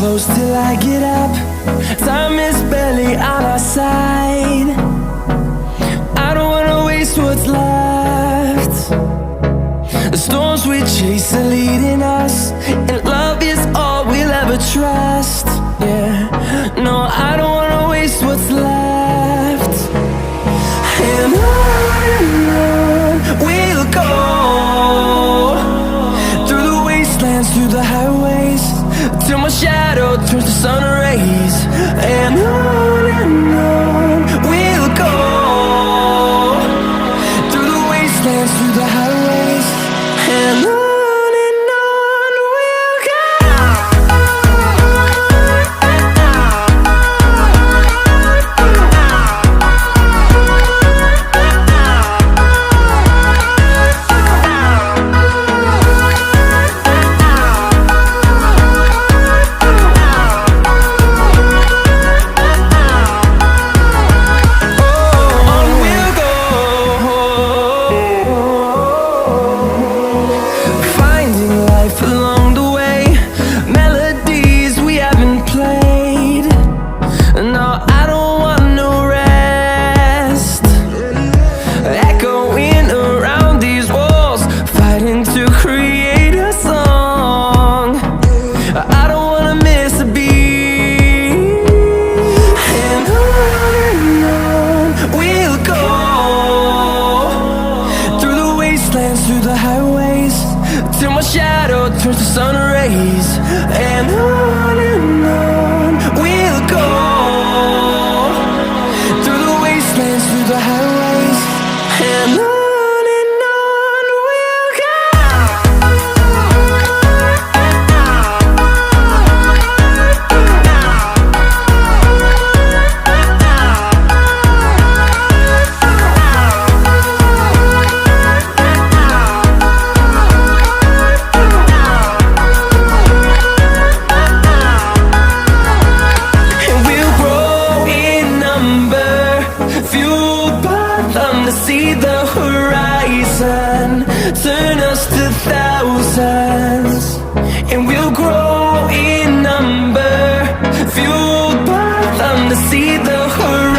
close till I get up. Time is barely on our side. I don't wanna waste what's left. The storms we chase are leading us, and love is all we'll ever trust. Yeah, no, I don't wanna waste what's left. And on we'll go, through the wastelands, through the highways, till my shadow turns to sun rays. And on we'll go, through the wastelands, through the highways, and on we'll go. Along the way, melodies we haven't played. No, I don't want no rest. Echoing around these walls, fighting to create a song. I don't wanna miss a beat. And on we'll go, through the wastelands, through the highways, till my shadow turns to sun rays. And on we'll go, through the wastelands, through the highways, and on we'll go. See the horizon, turn us to thousands, and we'll grow in number, fueled by them to see the horizon.